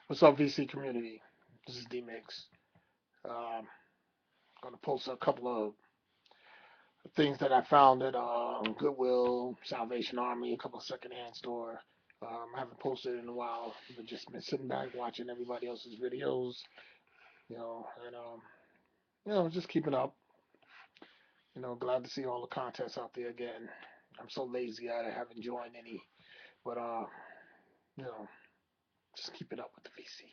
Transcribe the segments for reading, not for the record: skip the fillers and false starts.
What's up, VC community? This is D-Mix. Gonna post a couple of things that I found at Goodwill, Salvation Army, a couple of secondhand store. I haven't posted in a while, but just been sitting back watching everybody else's videos, and just keeping up. Glad to see all the contests out there again. I'm so lazy I haven't joined any, but you know, just keeping up with the VC.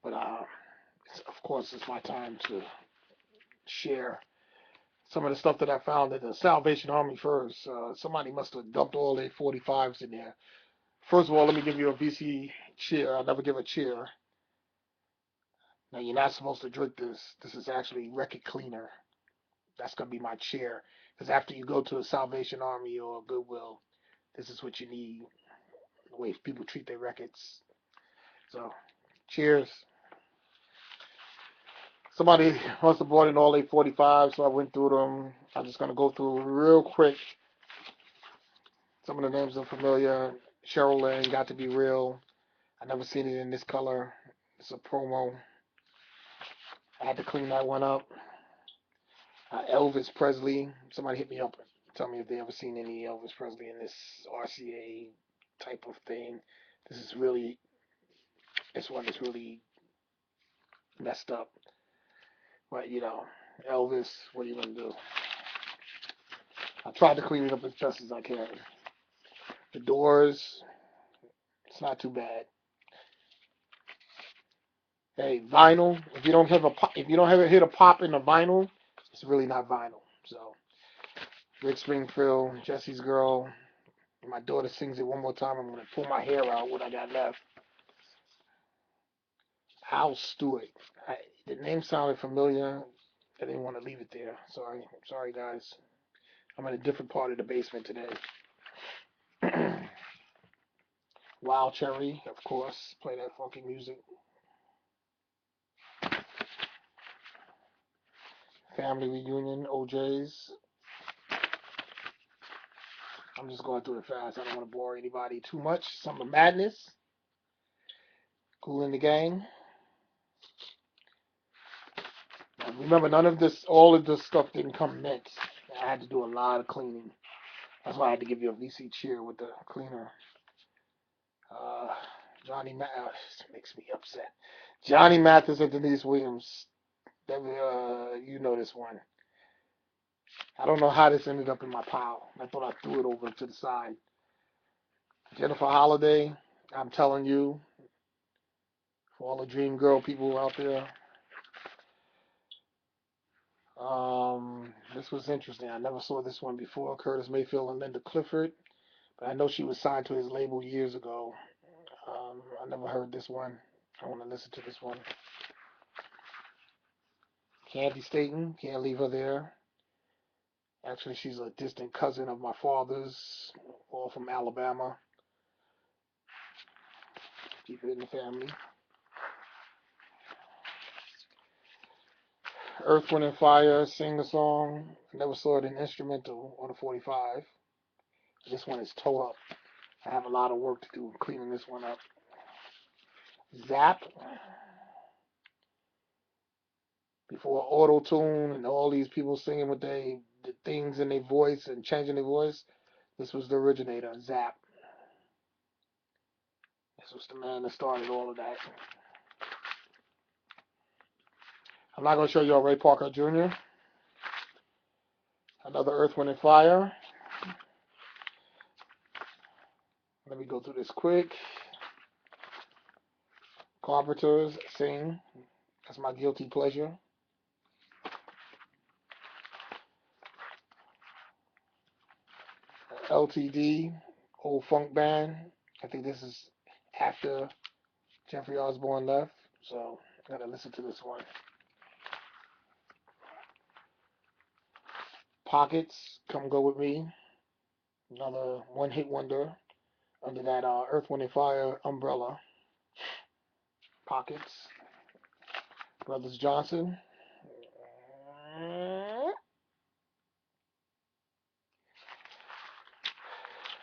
But of course, it's my time to share some of the stuff that I found at the Salvation Army first. Somebody must have dumped all their 45's in there. First of all, let me give you a VC cheer. I'll never give a cheer. Now, you're not supposed to drink this. This is actually record cleaner. That's going to be my cheer. Because after you go to a Salvation Army or Goodwill, this is what you need. The way people treat their records. So, cheers. Somebody must have bought in all their 45, so I went through them. I'm just going to go through real quick. Some of the names are familiar. Cheryl Lane, Got to Be Real. I never seen it in this color. It's a promo. I had to clean that one up. Elvis Presley. Somebody hit me up and tell me if they ever seen any Elvis Presley in this RCA type of thing. This is really, this one is really messed up. But Elvis, what are you gonna do? I tried to clean it up as best as I can. The Doors, it's not too bad. Hey, vinyl. If you don't have a pop, if you don't have it hit a pop in the vinyl, it's really not vinyl. So Rick Springfield, Jesse's Girl. My daughter sings it one more time. I'm gonna pull my hair out what I got left. Hal Stewart. The name sounded familiar. I didn't want to leave it there. Sorry guys. I'm in a different part of the basement today. Wild Cherry, of course. Play that funky music. Family Reunion, OJ's. I'm just going through it fast. I don't want to bore anybody too much. Summer Madness. Cool in the Gang. Now, remember, none of this, all of this stuff didn't come mixed. I had to do a lot of cleaning. That's why I had to give you a VC cheer with the cleaner. Uh, Johnny Mathis makes me upset. Johnny Mathis and Denise Williams. You know this one. I don't know how this ended up in my pile. I thought I threw it over to the side. Jennifer Holliday. I'm telling you, for all the Dream Girl people out there, this was interesting. I never saw this one before. Curtis Mayfield and Linda Clifford, but I know she was signed to his label years ago. I never heard this one. I want to listen to this one. Candy Staten, can't leave her there. Actually, she's a distant cousin of my father's, all from Alabama. Keep it in the family. Earth, Wind, and Fire, sing the song. I never saw it in instrumental on a 45. This one is toe up. I have a lot of work to do cleaning this one up. Zap, before auto tune and all these people singing with the things in their voice and changing their voice. This was the originator, Zap. This was the man that started all of that. I'm not going to show y'all Ray Parker Jr. Another Earth, Wind, and Fire. Let me go through this quick. Carpenters, Sing. That's my guilty pleasure. LTD, Old Funk Band. I think this is after Jeffrey Osborne left, so I gotta listen to this one. Pockets, Come Go With Me. Another one hit wonder under that Earth, Wind, and Fire umbrella. Pockets. Brothers Johnson.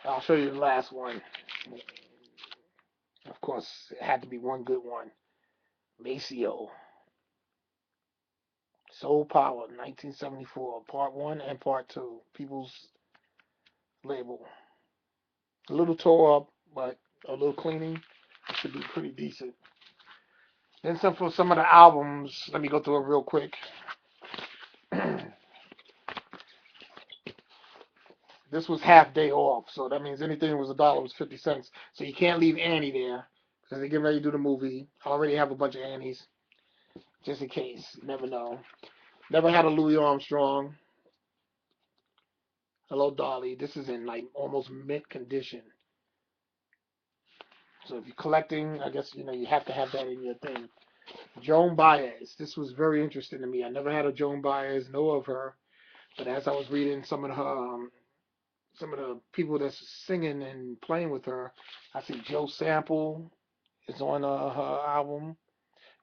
I'll show you the last one. Of course, it had to be one good one. Maceo, Soul Power, 1974, Part 1 and Part 2. People's label. A little tore up, but a little cleaning. It should be pretty decent. Then some for some of the albums. Let me go through it real quick. This was half day off, so that means anything was $1 was 50 cents. So you can't leave Annie there because they get ready to do the movie. I already have a bunch of Annies, just in case. You never know. Never had a Louis Armstrong. Hello, Dolly. This is in like almost mint condition. So if you're collecting, I guess you have to have that in your thing. Joan Baez. This was very interesting to me. I never had a Joan Baez, know of her, but as I was reading some of the people that's singing and playing with her, I see Joe Sample is on her album.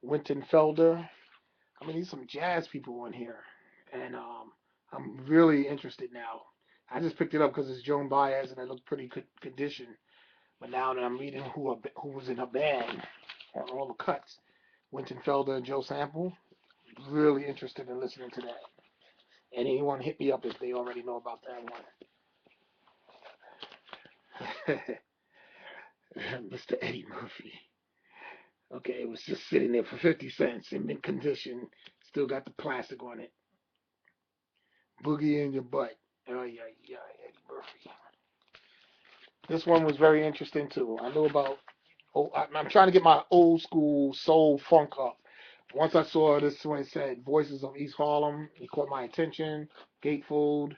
Wynton Felder. I mean, there's some jazz people on here, and I'm really interested now. I just picked it up because it's Joan Baez and it looked pretty good condition. But now that I'm reading who was in her band on all the cuts, Wynton Felder and Joe Sample, really interested in listening to that. And anyone hit me up if they already know about that one. Mr. Eddie Murphy. Okay, it was just sitting there for 50 cents in mint condition. Still got the plastic on it. Boogie in your butt. Oh, yeah, yeah, Eddie Murphy. This one was very interesting, too. I know about, I'm trying to get my old school soul funk up. Once I saw this one, it said Voices of East Harlem. It caught my attention. Gatefold,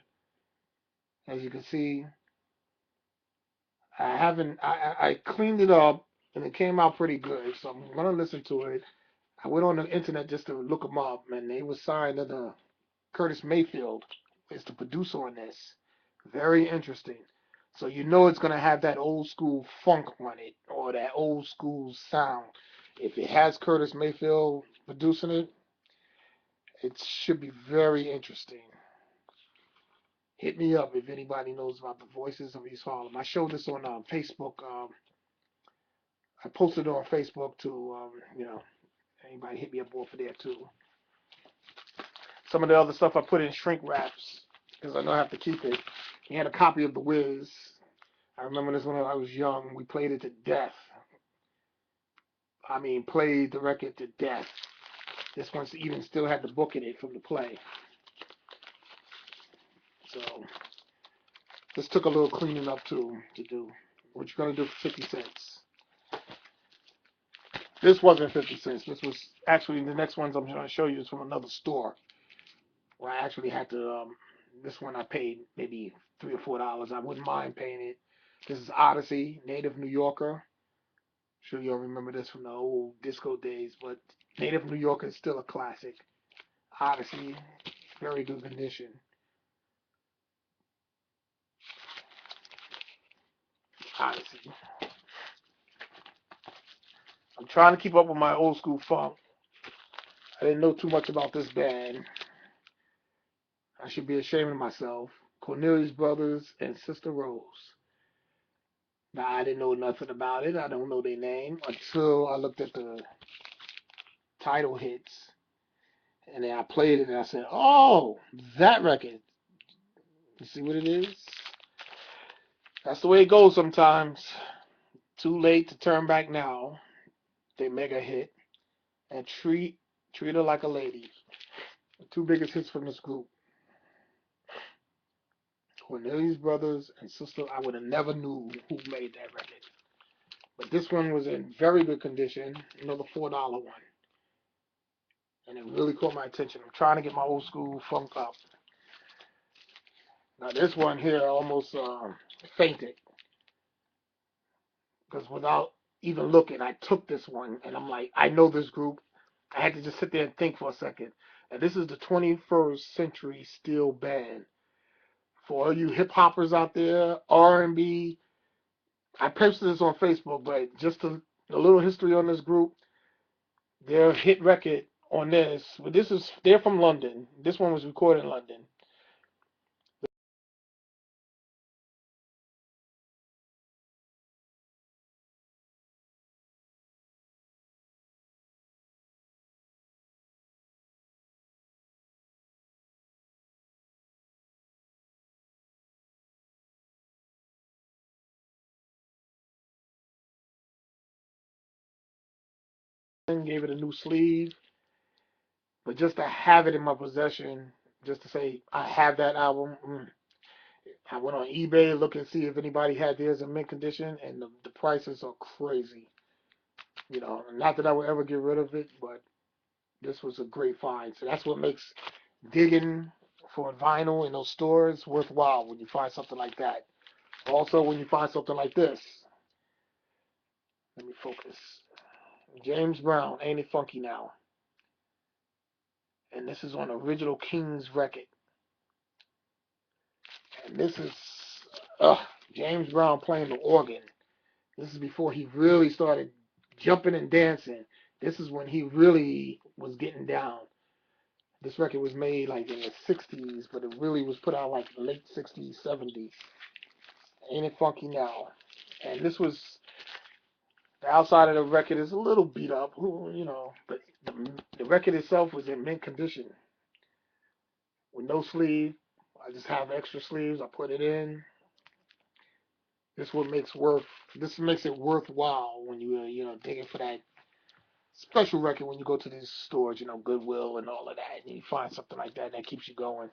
as you can see. I haven't, I cleaned it up and it came out pretty good. So I'm going to listen to it. I went on the internet just to look them up, and they were signed to the Curtis Mayfield is the producer on this. Very interesting. So you know it's gonna have that old school funk on it or that old school sound. If it has Curtis Mayfield producing it, it should be very interesting. Hit me up if anybody knows about the Voices of East Harlem. I showed this on Facebook. I posted it on Facebook to anybody hit me up off of there too. Some of the other stuff I put in shrink wraps because I know I have to keep it. He had a copy of The Wiz. I remember this when I was young. We played it to death. I mean, played the record to death. This one even still had the book in it from the play. So this took a little cleaning up too to do. What you gonna do for 50 cents? This wasn't 50 cents. This was actually the next ones I'm going to show you is from another store where I actually had to. This one I paid maybe $3 or $4. I wouldn't mind paying it. This is Odyssey, Native New Yorker. Sure you'll remember this from the old disco days, but Native New Yorker is still a classic. Odyssey, very good condition. Odyssey. I'm trying to keep up with my old school funk. I didn't know too much about this band. I should be ashamed of myself. Cornelius Brothers and Sister Rose. Now I didn't know nothing about it. I don't know their name until I looked at the title hits, and then I played it and I said, "Oh, that record. You see what it is? That's the way it goes sometimes. Too late to turn back now." They mega hit and treat her like a lady. The two biggest hits from this group. Cornelius Brothers and Sister. I would have never knew who made that record. But this one was in very good condition. Another $4 one. And it really caught my attention. I'm trying to get my old school funk up. Now this one here I almost fainted because without even looking, I took this one and I'm like, I know this group. I had to just sit there and think for a second. And this is the 21st Century Steel Band. For all you hip hoppers out there, R&B, I posted this on Facebook, but just a little history on this group. Their hit record on this, but they're from London. This one was recorded in London. and gave it a new sleeve. But just to have it in my possession, just to say I have that album. I went on eBay looking to see if anybody had theirs in mint condition, and the prices are crazy. Not that I would ever get rid of it, but this was a great find. So that's what makes digging for vinyl in those stores worthwhile when you find something like that. Also, when you find something like this, let me focus. James Brown, Ain't It Funky Now? And this is on Original Kings record. And this is uh, James Brown playing the organ. This is before he really started jumping and dancing. This is when he really was getting down. This record was made like in the 60s, but it really was put out like late 60s, 70s. Ain't It Funky Now? And this was the outside of the record is a little beat up, but the record itself was in mint condition with no sleeve. I just have extra sleeves. I put it in. This what makes worth. This makes it worthwhile when digging for that special record when you go to these stores, Goodwill and all of that, and you find something like that that keeps you going.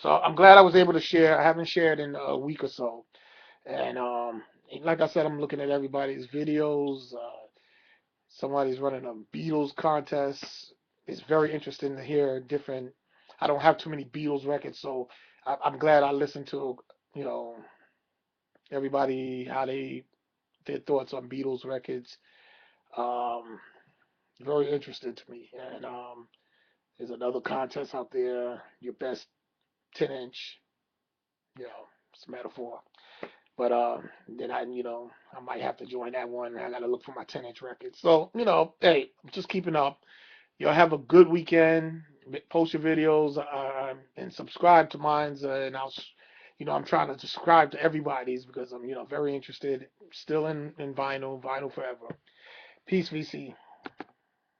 So I'm glad I was able to share. I haven't shared in a week or so, and like I said, I'm looking at everybody's videos. Somebody's running a Beatles contest. It's very interesting to hear different. I don't have too many Beatles records, so I'm glad I listened to you know everybody how their thoughts on Beatles records. Um, Very interesting to me, and there's another contest out there, your best 10-inch, it's a metaphor. But then I might have to join that one. I gotta look for my 10-inch record. So hey, I'm just keeping up. Y'all have a good weekend. Post your videos and subscribe to mine's. And I'm trying to subscribe to everybody's because I'm very interested. Still in vinyl forever. Peace, VC.